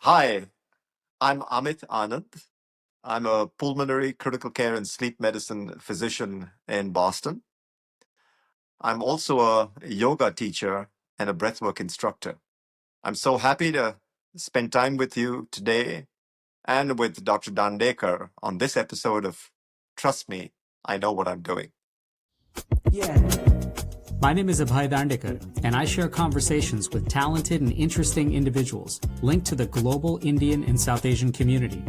Hi, I'm Amit Anand. I'm a pulmonary critical care and sleep medicine physician in Boston. I'm also a yoga teacher and a breathwork instructor. I'm so happy to spend time with you today and with Dr. Dandekar on this episode of Trust Me, I Know What I'm Doing. My name is Abhay Dandekar, and I share conversations with talented and interesting individuals linked to the global Indian and South Asian community.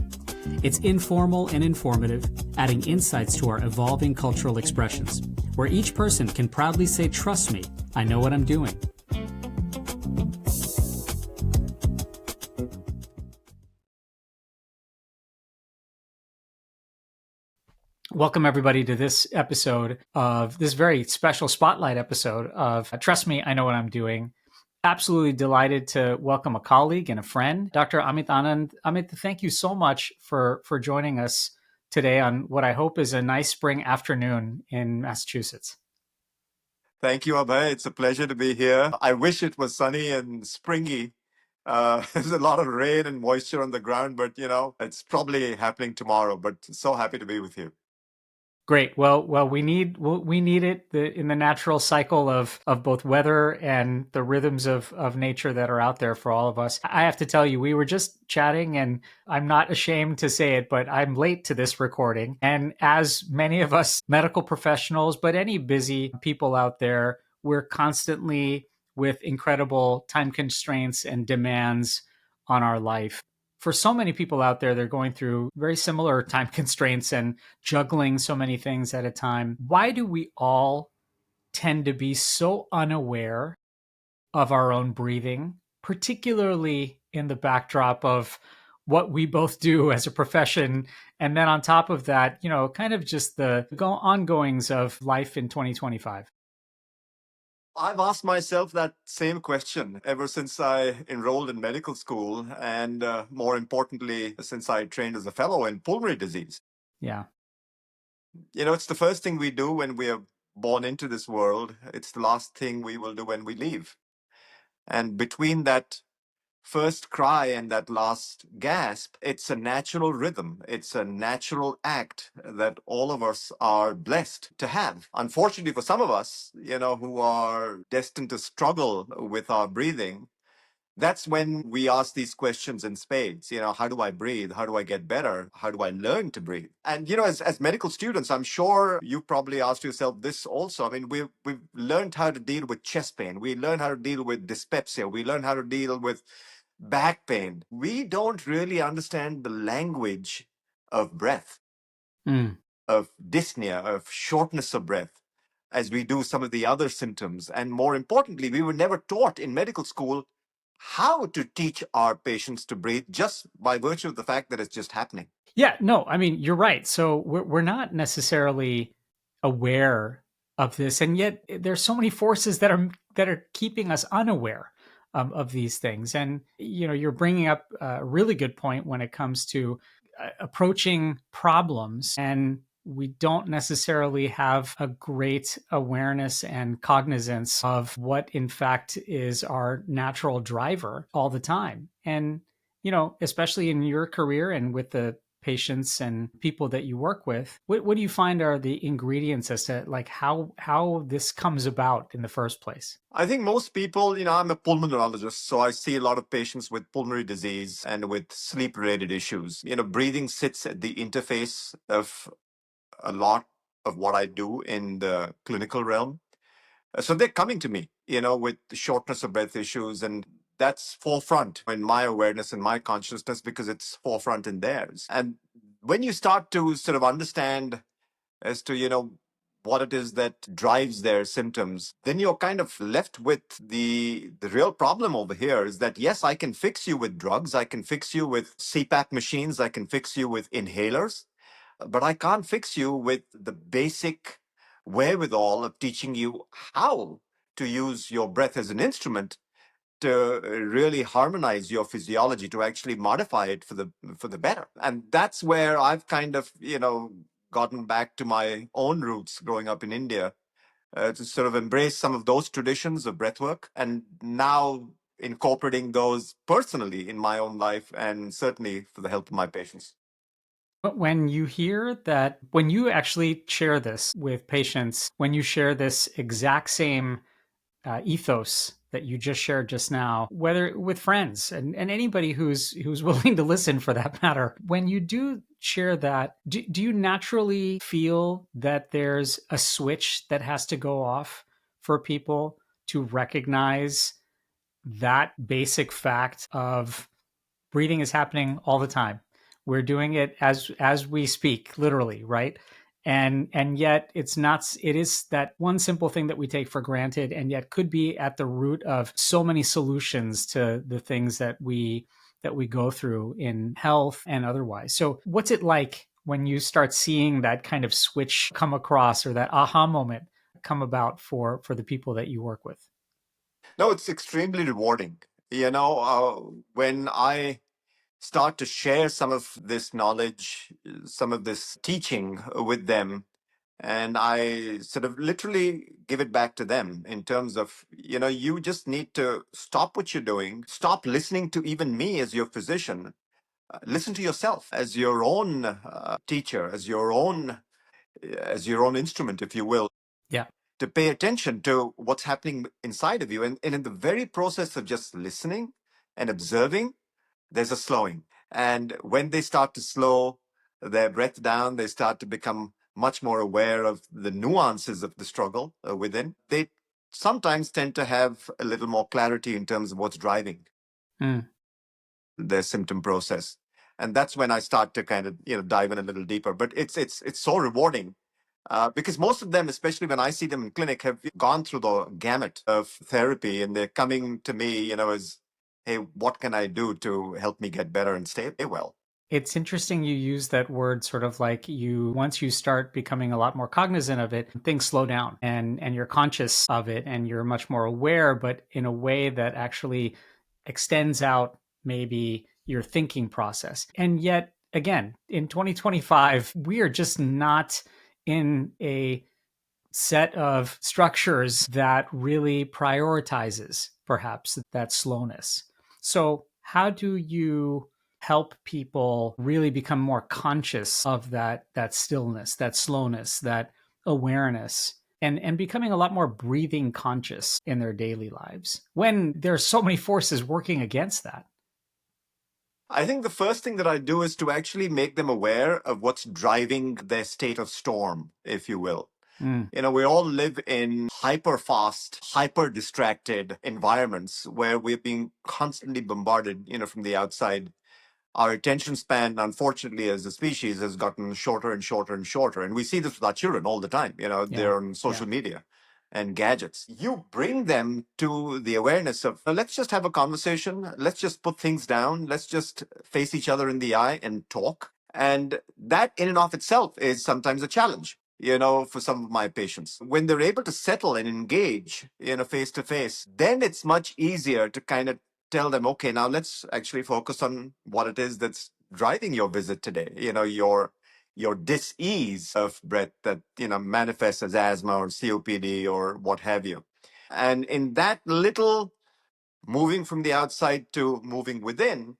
It's informal and informative, adding insights to our evolving cultural expressions, where each person can proudly say, "Trust me, I know what I'm doing." Welcome, everybody, to this episode of this very special spotlight episode of Trust Me, I Know What I'm Doing. Absolutely delighted to welcome a colleague and a friend, Dr. Amit Anand. Amit, thank you so much for joining us today on what I hope is a nice spring afternoon in Massachusetts. Thank you, Abhay. It's a pleasure to be here. I wish it was sunny and springy. There's a lot of rain and moisture on the ground, but it's probably happening tomorrow. But so happy to be with you. Great. Well, we need it in the natural cycle of both weather and the rhythms of nature that are out there for all of us. I have to tell you, we were just chatting, and I'm not ashamed to say it, but I'm late to this recording. And as many of us medical professionals, but any busy people out there, we're constantly with incredible time constraints and demands on our life. For so many people out there, they're going through very similar time constraints and juggling so many things at a time. Why do we all tend to be so unaware of our own breathing, particularly in the backdrop of what we both do as a profession? And then on top of that, kind of just the ongoings of life in 2025. I've asked myself that same question ever since I enrolled in medical school, and more importantly, since I trained as a fellow in pulmonary disease. Yeah. It's the first thing we do when we are born into this world. It's the last thing we will do when we leave. And between that first cry and that last gasp, it's a natural rhythm. It's a natural act that all of us are blessed to have. Unfortunately, for some of us, who are destined to struggle with our breathing, that's when we ask these questions in spades. How do I breathe? How do I get better? How do I learn to breathe? And as medical students, I'm sure you probably asked yourself this also. I mean, we've learned how to deal with chest pain. We learn how to deal with dyspepsia. We learn how to deal with back pain. We don't really understand the language of breath, of dyspnea, of shortness of breath, as we do some of the other symptoms. And more importantly, we were never taught in medical school how to teach our patients to breathe just by virtue of the fact that it's just happening. Yeah, no, I mean, you're right. So we're not necessarily aware of this, and yet there's so many forces that are keeping us unaware of these things. And you're bringing up a really good point when it comes to approaching problems, and we don't necessarily have a great awareness and cognizance of what in fact is our natural driver all the time. And especially in your career and with the patients and people that you work with, what do you find are the ingredients as to like how this comes about in the first place? I think most people, I'm a pulmonologist, so I see a lot of patients with pulmonary disease and with sleep related issues. Breathing sits at the interface of a lot of what I do in the clinical realm. So they're coming to me, with shortness of breath issues, and that's forefront in my awareness and my consciousness because it's forefront in theirs. And when you start to sort of understand as to, what it is that drives their symptoms, then you're kind of left with the real problem over here is that, yes, I can fix you with drugs, I can fix you with CPAP machines, I can fix you with inhalers, but I can't fix you with the basic wherewithal of teaching you how to use your breath as an instrument to really harmonize your physiology, to actually modify it for the better. And that's where I've kind of gotten back to my own roots growing up in India, to sort of embrace some of those traditions of breathwork, and now incorporating those personally in my own life and certainly for the help of my patients. But when you hear that, when you actually share this with patients, when you share this exact same ethos that you just shared just now, whether with friends and anybody who's willing to listen for that matter, when you do share that, do you naturally feel that there's a switch that has to go off for people to recognize that basic fact of breathing is happening all the time. We're doing it as we speak, literally, right? And yet it's not, it is that one simple thing that we take for granted and yet could be at the root of so many solutions to the things that we go through in health and otherwise. So what's it like when you start seeing that kind of switch come across, or that aha moment come about for the people that you work with? No, it's extremely rewarding. When I start to share some of this knowledge, some of this teaching with them, and I sort of literally give it back to them in terms of, you just need to stop what you're doing, stop listening to even me as your physician, listen to yourself as your own teacher, as your own instrument, if you will, Yeah. to pay attention to what's happening inside of you. And in the very process of just listening and observing, there's a slowing. And when they start to slow their breath down, they start to become much more aware of the nuances of the struggle within. They sometimes tend to have a little more clarity in terms of what's driving Mm. their symptom process. And that's when I start to kind of dive in a little deeper. But it's so rewarding because most of them, especially when I see them in clinic, have gone through the gamut of therapy, and they're coming to me, as, hey, what can I do to help me get better and stay well? It's interesting you use that word, sort of like, you once you start becoming a lot more cognizant of it, things slow down and you're conscious of it and you're much more aware, but in a way that actually extends out maybe your thinking process. And yet again, in 2025, we are just not in a set of structures that really prioritizes perhaps that slowness. So, how do you help people really become more conscious of that stillness, that slowness, that awareness, and becoming a lot more breathing conscious in their daily lives when there's so many forces working against that? I think the first thing that I do is to actually make them aware of what's driving their state of storm, if you will. Mm, We all live in hyper fast, hyper distracted environments where we're being constantly bombarded, from the outside. Our attention span, unfortunately, as a species, has gotten shorter and shorter and shorter. And we see this with our children all the time. yeah, They're on yeah. social media and gadgets. You bring them to the awareness of, let's just have a conversation. Let's just put things down. Let's just face each other in the eye and talk. And that in and of itself is sometimes a challenge, for some of my patients. When they're able to settle and engage, face to face, then it's much easier to kind of tell them, okay, now let's actually focus on what it is that's driving your visit today. Your dis-ease of breath that manifests as asthma or COPD or what have you. And in that little moving from the outside to moving within,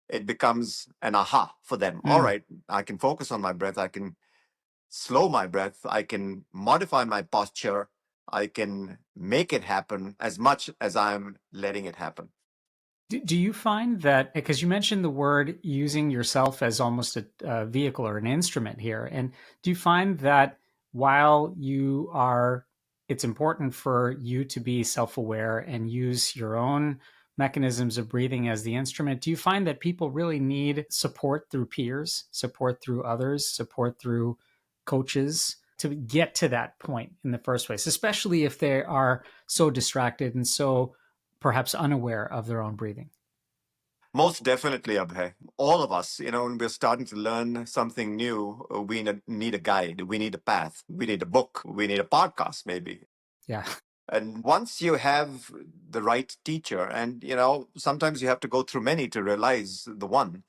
it becomes an aha for them. All Mm. right, I can focus on my breath. I can slow my breath. I can modify my posture. I can make it happen as much as I'm letting it happen. Do you find that, because you mentioned the word using yourself as almost a vehicle or an instrument here, and do you find that while it's important for you to be self aware and use your own mechanisms of breathing as the instrument, do you find that people really need support through peers, support through others, support through coaches to get to that point in the first place, especially if they are so distracted and so perhaps unaware of their own breathing? Most definitely, Abhay. All of us, when we're starting to learn something new, we need a guide, we need a path, we need a book, we need a podcast, maybe. Yeah. And once you have the right teacher, and sometimes you have to go through many to realize the one.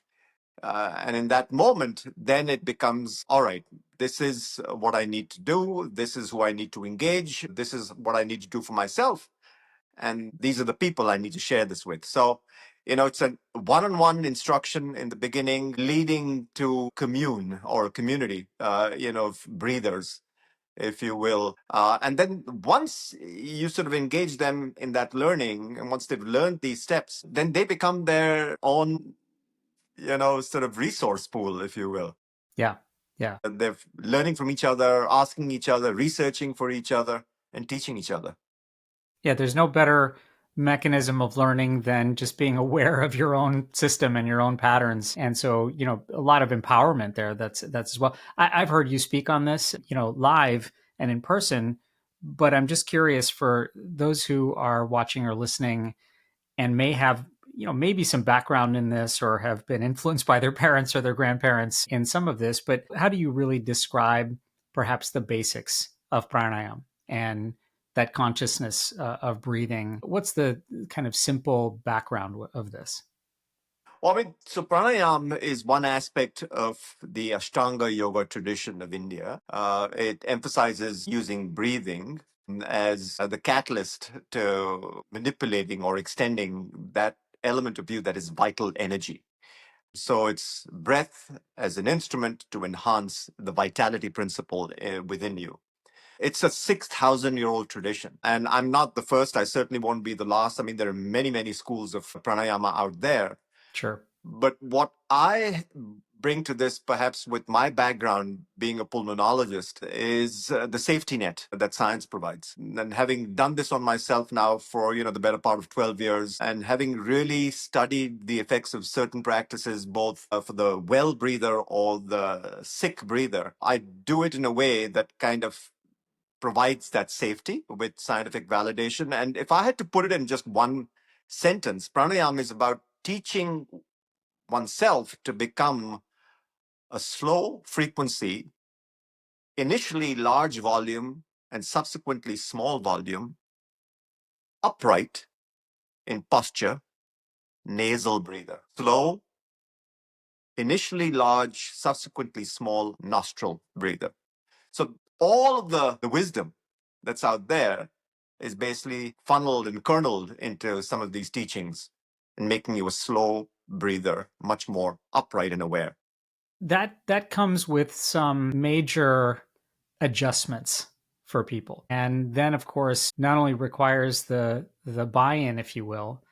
And in that moment, then it becomes all right. This is what I need to do. This is who I need to engage. This is what I need to do for myself. and these are the people I need to share this with. So, it's a one-on-one instruction in the beginning, leading to commune or community, of breathers, if you will. And then once you sort of engage them in that learning, and once they've learned these steps, then they become their own, sort of resource pool, if you will. Yeah. Yeah. They're learning from each other, asking each other, researching for each other, and teaching each other. Yeah, there's no better mechanism of learning than just being aware of your own system and your own patterns. And so, a lot of empowerment there. That's as well. I've heard you speak on this, live and in person, but I'm just curious for those who are watching or listening and may have maybe some background in this or have been influenced by their parents or their grandparents in some of this, but how do you really describe perhaps the basics of pranayama and that consciousness of breathing? What's the kind of simple background of this? Well, I mean, so pranayama is one aspect of the Ashtanga yoga tradition of India. It emphasizes using breathing as the catalyst to manipulating or extending that element of you that is vital energy. So it's breath as an instrument to enhance the vitality principle within you. It's a 6,000-year-old tradition. And I'm not the first. I certainly won't be the last. I mean, there are many, many schools of pranayama out there. Sure. But what I bring to this, perhaps with my background being a pulmonologist, is the safety net that science provides. And having done this on myself now for the better part of 12 years, and having really studied the effects of certain practices, both for the well breather or the sick breather, I do it in a way that kind of provides that safety with scientific validation. And if I had to put it in just one sentence, pranayama is about teaching oneself to become a slow frequency, initially large volume and subsequently small volume, upright in posture, nasal breather. Slow, initially large, subsequently small nostril breather. So all of the wisdom that's out there is basically funneled and kerneled into some of these teachings and making you a slow breather, much more upright and aware. That comes with some major adjustments for people. And then of course not only requires the buy-in, if you will,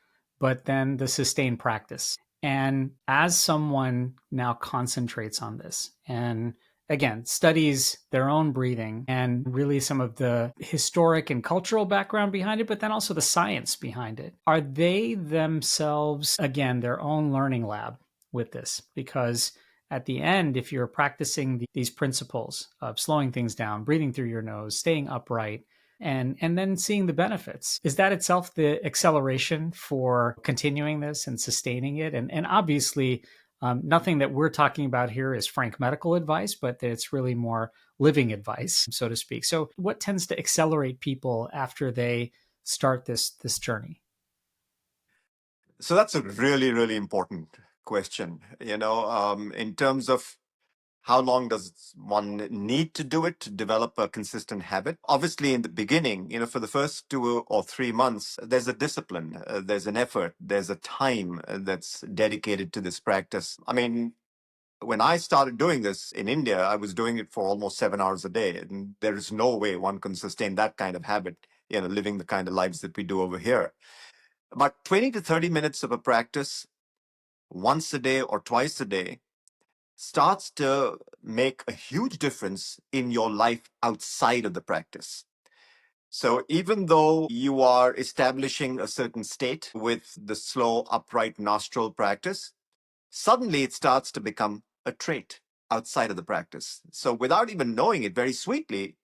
but then the sustained practice. And as someone now concentrates on this and again studies their own breathing and really some of the historic and cultural background behind it, but then also the science behind it, are they themselves again their own learning lab with this? Because at the end, if you're practicing these principles of slowing things down, breathing through your nose, staying upright, and then seeing the benefits, is that itself the acceleration for continuing this and sustaining it? And obviously, nothing that we're talking about here is frank medical advice, but it's really more living advice, so to speak. So, what tends to accelerate people after they start this journey? So that's a really, really important question. In terms of how long does one need to do it to develop a consistent habit? Obviously, in the beginning, for the first 2 or 3 months, there's a discipline, there's an effort, there's a time that's dedicated to this practice. I mean, when I started doing this in India, I was doing it for almost 7 hours a day. And there is no way one can sustain that kind of habit, living the kind of lives that we do over here. About 20 to 30 minutes of a practice once a day or twice a day starts to make a huge difference in your life outside of the practice. So even though you are establishing a certain state with the slow upright nostril practice, suddenly it starts to become a trait outside of the practice. So without even knowing it, very sweetly,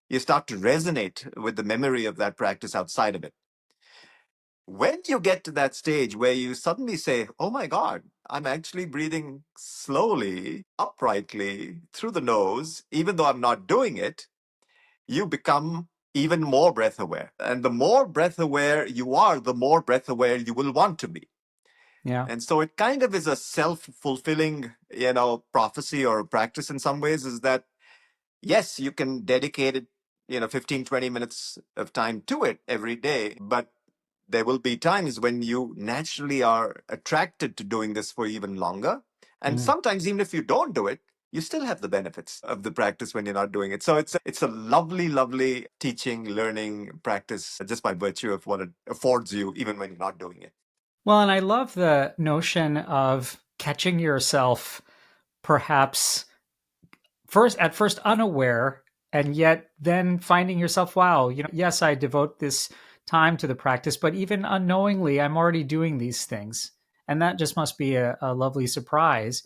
you start to resonate with the memory of that practice outside of it. When you get to that stage where you suddenly say, oh my God, I'm actually breathing slowly, uprightly through the nose, even though I'm not doing it, you become even more breath aware. And the more breath aware you are, the more breath aware you will want to be. Yeah. And so it kind of is a self-fulfilling, prophecy or practice in some ways, is that yes, you can dedicate it, 15, 20 minutes of time to it every day, but there will be times when you naturally are attracted to doing this for even longer. And Mm. sometimes, even if you don't do it, you still have the benefits of the practice when you're not doing it. So it's a lovely, lovely teaching, learning practice just by virtue of what it affords you, even when you're not doing it. Well, and I love the notion of catching yourself perhaps first unaware, and yet then finding yourself, wow, yes, I devote this time to the practice, but even unknowingly I'm already doing these things, and that just must be a lovely surprise.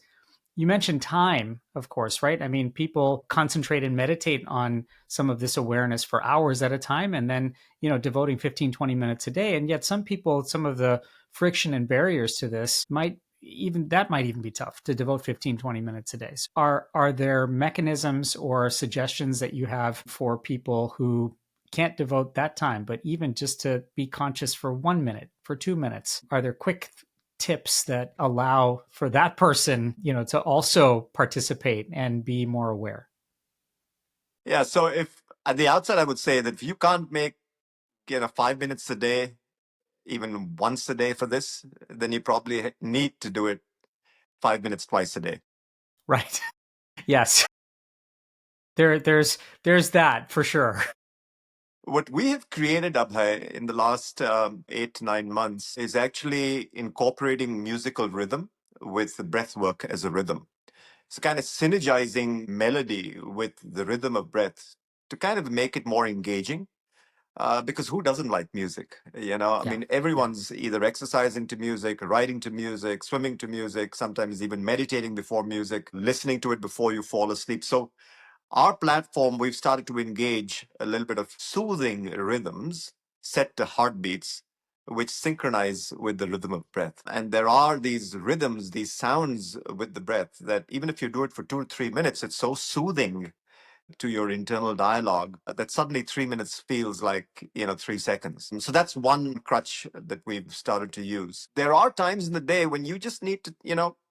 You mentioned time, of course, right? I mean, people concentrate and meditate on some of this awareness for hours at a time, and then, devoting 15, 20 minutes a day. And yet some people, some of the friction and barriers to this might even be tough to devote 15, 20 minutes a day. So are there mechanisms or suggestions that you have for people who can't devote that time, but even just to be conscious for 1 minute, for 2 minutes? Are there quick tips that allow for that person, to also participate and be more aware? Yeah. So if at the outset, I would say that if you can't make 5 minutes a day, even once a day for this, then you probably need to do it 5 minutes twice a day. Right. Yes. There's that for sure. What we have created, Abhay, in the last 8 to 9 months is actually incorporating musical rhythm with the breath work as a rhythm. So kind of synergizing melody with the rhythm of breath to kind of make it more engaging. Because who doesn't like music? I Yeah. mean, Yeah. everyone's either exercising to music, writing to music, swimming to music, sometimes even meditating before music, listening to it before you fall asleep. So our platform, we've started to engage a little bit of soothing rhythms set to heartbeats, which synchronize with the rhythm of breath. And there are these rhythms, these sounds with the breath that even if you do it for 2 or 3 minutes, it's so soothing to your internal dialogue that suddenly 3 minutes feels like 3 seconds. And so that's one crutch that we've started to use. There are times in the day when you just need to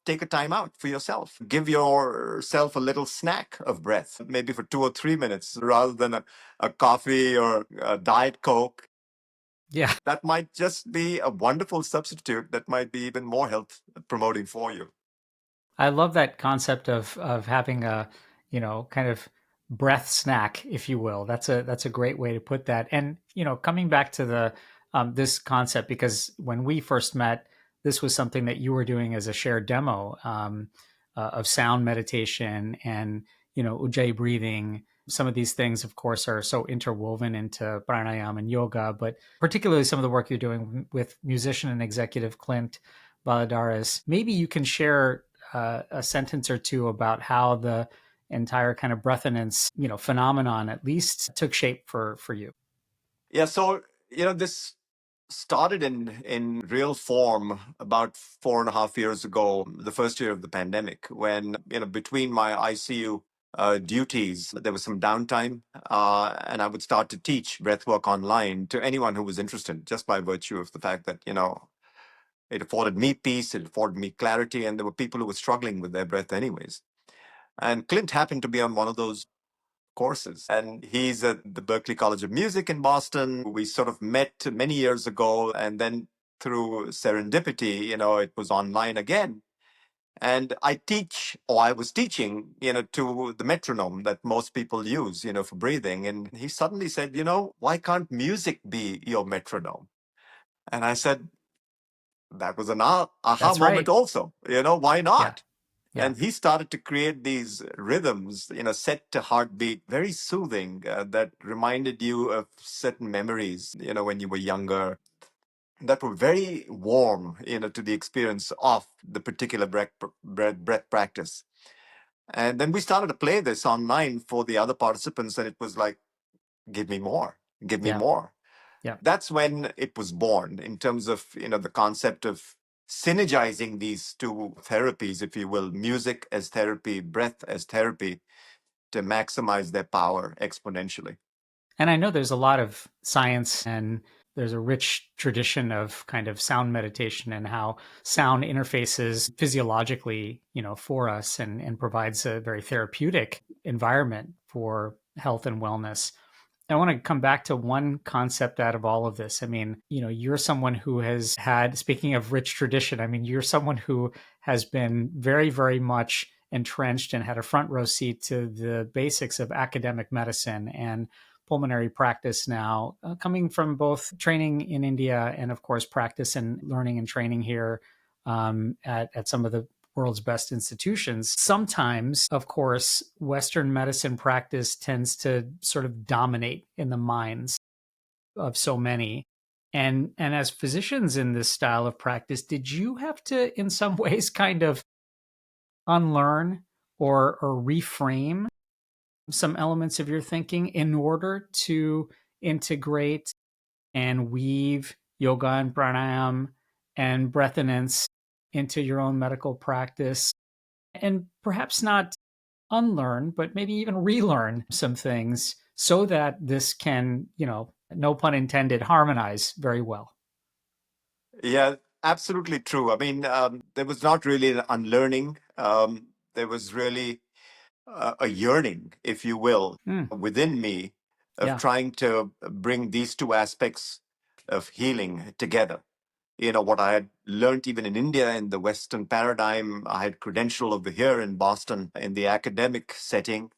take a time out for yourself, give yourself a little snack of breath, maybe for 2 or 3 minutes rather than a coffee or a diet coke. Yeah. That might just be a wonderful substitute that might be even more health promoting for you. I love that concept of having a, kind of breath snack, if you will. That's a great way to put that. And coming back to the this concept, because when we first met, this was something that you were doing as a shared demo of sound meditation and ujjayi breathing. Some of these things, of course, are so interwoven into pranayama and yoga, but particularly some of the work you're doing with musician and executive Clint Baladaris. Maybe you can share a sentence or two about how the entire kind of breathonance, phenomenon at least took shape for you. Yeah, so this started in real form about 4.5 years ago, the first year of the pandemic, when between my ICU duties, there was some downtime, and I would start to teach breathwork online to anyone who was interested, just by virtue of the fact that it afforded me peace, it afforded me clarity, and there were people who were struggling with their breath anyways. And Clint happened to be on one of those courses. And he's at the Berklee College of Music in Boston. We sort of met many years ago, and then through serendipity, it was online again. And I was teaching, to the metronome that most people use, for breathing. And he suddenly said, why can't music be your metronome? And I said, that was an aha That's moment right. also, why Yeah. not? Yeah. And he started to create these rhythms, set to heartbeat, very soothing, that reminded you of certain memories, when you were younger, that were very warm, to the experience of the particular breath practice. And then we started to play this online for the other participants, and it was like, give me more, give me Yeah. more. Yeah. That's when it was born in terms of the concept of synergizing these two therapies, if you will, music as therapy, breath as therapy, to maximize their power exponentially. And I know there's a lot of science, and there's a rich tradition of kind of sound meditation and how sound interfaces physiologically, for us, and provides a very therapeutic environment for health and wellness. I want to come back to one concept out of all of this. I mean, you're someone who has had, speaking of rich tradition, I mean, you're someone who has been very, very much entrenched and had a front row seat to the basics of academic medicine and pulmonary practice now, coming from both training in India and, of course, practice and learning and training here at some of the world's best institutions. Sometimes, of course, Western medicine practice tends to sort of dominate in the minds of so many. And as physicians in this style of practice, did you have to, in some ways, kind of unlearn or reframe some elements of your thinking in order to integrate and weave yoga and pranayama and breathonance into your own medical practice? And perhaps not unlearn, but maybe even relearn some things so that this can, no pun intended, harmonize very well. Yeah, absolutely true. I mean, there was not really an unlearning. There was really a yearning, if you will, Mm, within me of yeah. trying to bring these two aspects of healing together. What I had learned even in India in the Western paradigm, I had credential over here in Boston in the academic setting.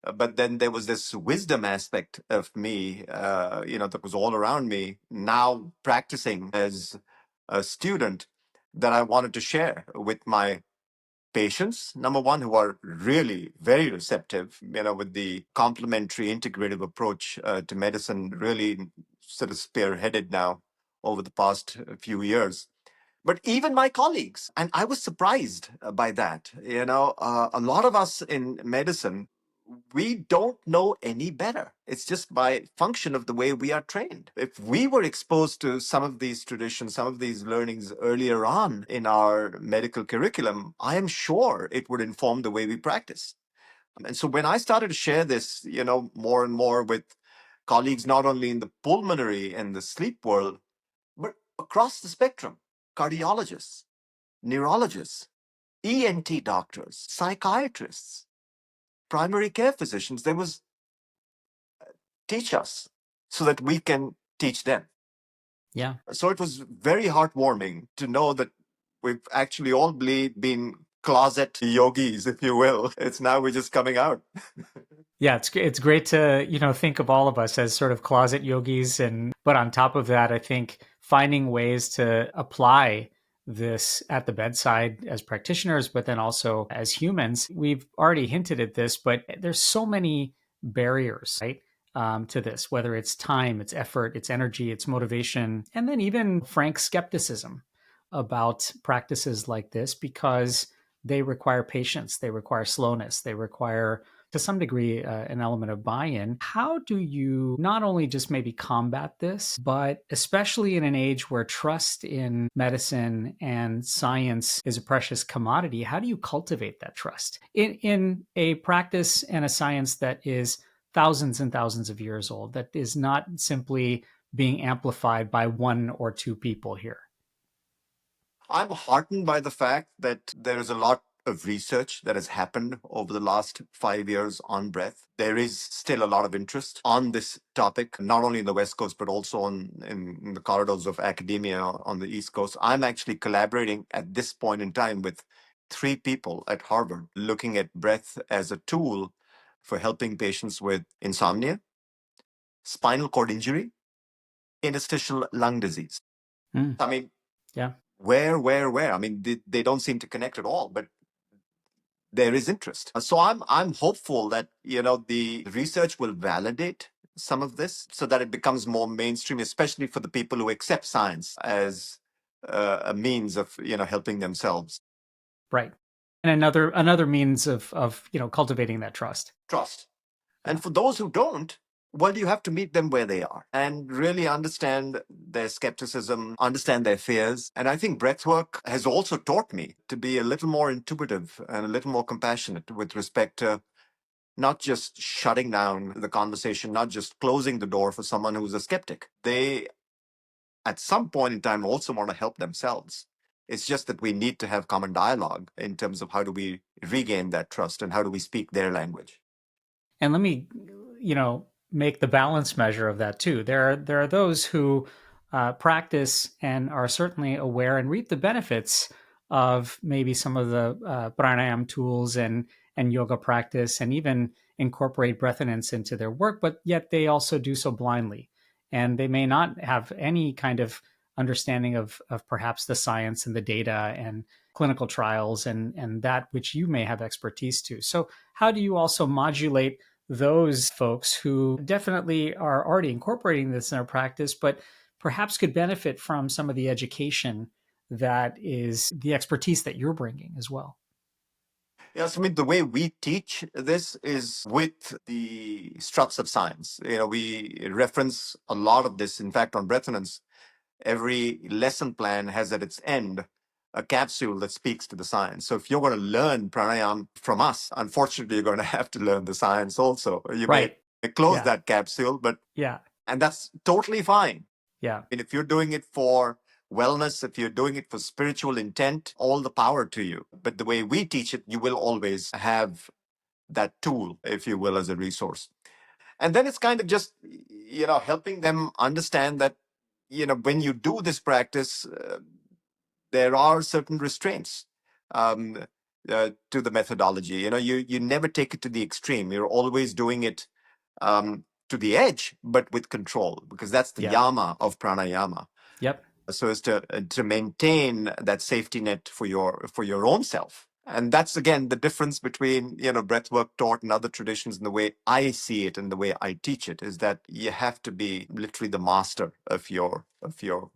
But then there was this wisdom aspect of me, that was all around me, now practicing as a student, that I wanted to share with my patients, number one, who are really very receptive, with the complementary integrative approach to medicine, really sort of spearheaded now over the past few years. But even my colleagues, and I was surprised by that. A lot of us in medicine, we don't know any better. It's just by function of the way we are trained. If we were exposed to some of these traditions, some of these learnings earlier on in our medical curriculum, I am sure it would inform the way we practice. And so when I started to share this, more and more with colleagues, not only in the pulmonary and the sleep world, but across the spectrum, cardiologists, neurologists, ENT doctors, psychiatrists, primary care physicians, there was teach us so that we can teach them. Yeah. So it was very heartwarming to know that we've actually all been closet yogis, if you will. It's now we're just coming out. Yeah, it's great to, think of all of us as sort of closet yogis, and but on top of that, I think finding ways to apply this at the bedside as practitioners, but then also as humans. We've already hinted at this, but there's so many barriers, right? To this, whether it's time, it's effort, it's energy, it's motivation, and then even frank skepticism about practices like this, because they require patience, they require slowness, they require to some degree an element of buy-in. How do you not only just maybe combat this, but especially in an age where trust in medicine and science is a precious commodity, how do you cultivate that trust in a practice and a science that is thousands and thousands of years old, that is not simply being amplified by one or two people here? I'm heartened by the fact that there is a lot of research that has happened over the last 5 years on breath. There is still a lot of interest on this topic, not only in the West Coast, but also in the corridors of academia on the East Coast. I'm actually collaborating at this point in time with three people at Harvard looking at breath as a tool for helping patients with insomnia, spinal cord injury, interstitial lung disease. Mm, I mean, yeah. where? I mean, they don't seem to connect at all, but there is interest. So I'm hopeful that the research will validate some of this so that it becomes more mainstream, especially for the people who accept science as a means of helping themselves. Right. And another means of cultivating that trust. Trust. Yeah. And for those who don't, well, you have to meet them where they are and really understand their skepticism, understand their fears. And I think breathwork has also taught me to be a little more intuitive and a little more compassionate with respect to not just shutting down the conversation, not just closing the door for someone who's a skeptic. They, at some point in time, also want to help themselves. It's just that we need to have common dialogue in terms of how do we regain that trust and how do we speak their language. And let me, make the balance measure of that too. There are those who practice and are certainly aware and reap the benefits of maybe some of the pranayam tools and yoga practice, and even incorporate breathonance into their work, but yet they also do so blindly, and they may not have any kind of understanding of perhaps the science and the data and clinical trials and that which you may have expertise to. So how do you also modulate those folks who definitely are already incorporating this in their practice, but perhaps could benefit from some of the education that is the expertise that you're bringing as well? Yes, I mean, the way we teach this is with the struts of science. We reference a lot of this. In fact, on Breathonance, every lesson plan has at its end a capsule that speaks to the science. So if you're going to learn pranayama from us, unfortunately, you're going to have to learn the science also. You may Right. close Yeah. that capsule, Yeah. and that's totally fine. Yeah. And if you're doing it for wellness, if you're doing it for spiritual intent, all the power to you. But the way we teach it, you will always have that tool, if you will, as a resource. And then it's kind of just, helping them understand that, when you do this practice, there are certain restraints um, to the methodology. You never take it to the extreme. You're always doing it to the edge, but with control, because that's the Yeah. yama of pranayama. Yep. So as to maintain that safety net for your own self. And that's again the difference between breathwork taught in other traditions and the way I see it and the way I teach it, is that you have to be literally the master of your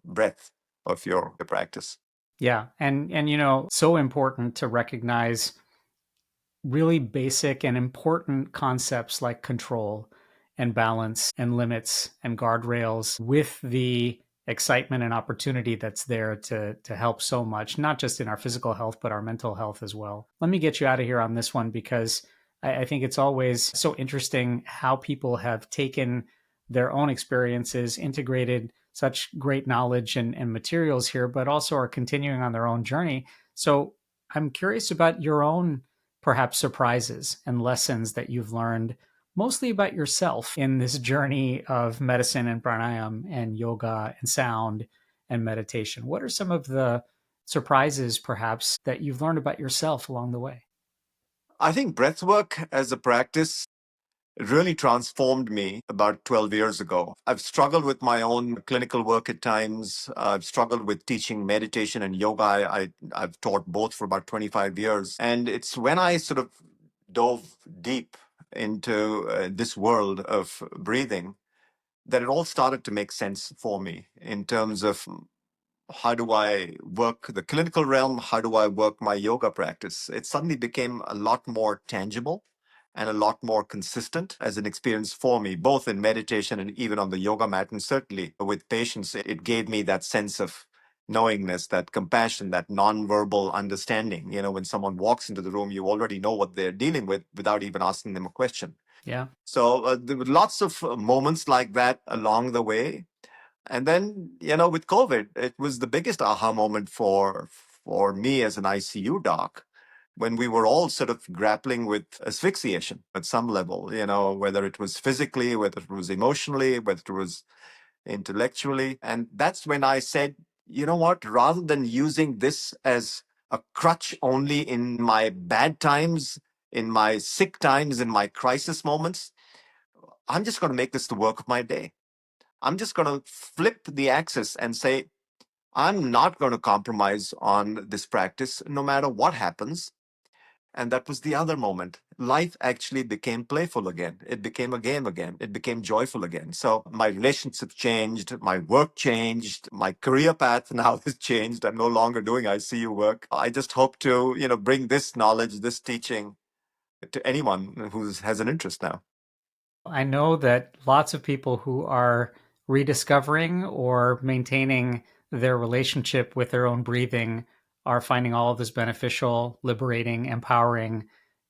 breath, of your practice. Yeah. And so important to recognize really basic and important concepts like control and balance and limits and guardrails with the excitement and opportunity that's there to help so much, not just in our physical health but our mental health as well. Let me get you out of here on this one, because I think it's always so interesting how people have taken their own experiences, integrated such great knowledge and materials here, but also are continuing on their own journey. So I'm curious about your own perhaps surprises and lessons that you've learned, mostly about yourself in this journey of medicine and pranayam and yoga and sound and meditation. What are some of the surprises, perhaps, that you've learned about yourself along the way? I think breathwork as a practice really transformed me about 12 years ago. I've struggled with my own clinical work at times. I've struggled with teaching meditation and yoga. I've taught both for about 25 years. And it's when I sort of dove deep into this world of breathing that it all started to make sense for me in terms of how do I work the clinical realm? How do I work my yoga practice? It suddenly became a lot more tangible and a lot more consistent as an experience for me, both in meditation and even on the yoga mat. And certainly with patients, it gave me that sense of knowingness, that compassion, that non-verbal understanding. When someone walks into the room, you already know what they're dealing with without even asking them a question. Yeah. So there were lots of moments like that along the way. And then, with COVID, it was the biggest aha moment for me as an ICU doc, when we were all sort of grappling with asphyxiation at some level, whether it was physically, whether it was emotionally, whether it was intellectually. And that's when I said, you know what, rather than using this as a crutch only in my bad times, in my sick times, in my crisis moments, I'm just going to make this the work of my day. I'm just going to flip the axis and say, I'm not going to compromise on this practice no matter what happens. And that was the other moment. Life actually became playful again. It became a game again. It became joyful again. So my relationships changed, my work changed, my career path now has changed. I'm no longer doing ICU work. I just hope to, bring this knowledge, this teaching to anyone who has an interest now. I know that lots of people who are rediscovering or maintaining their relationship with their own breathing are finding all of this beneficial, liberating, empowering,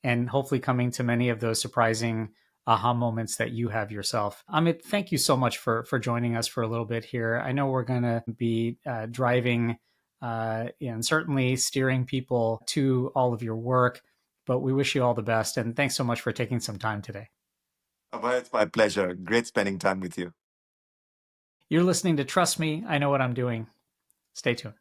and hopefully coming to many of those surprising aha moments that you have yourself. Amit, thank you so much for joining us for a little bit here. I know we're going to be driving and certainly steering people to all of your work, but we wish you all the best. And thanks so much for taking some time today. Abhay, it's my pleasure. Great spending time with you. You're listening to Trust Me, I Know What I'm Doing. Stay tuned.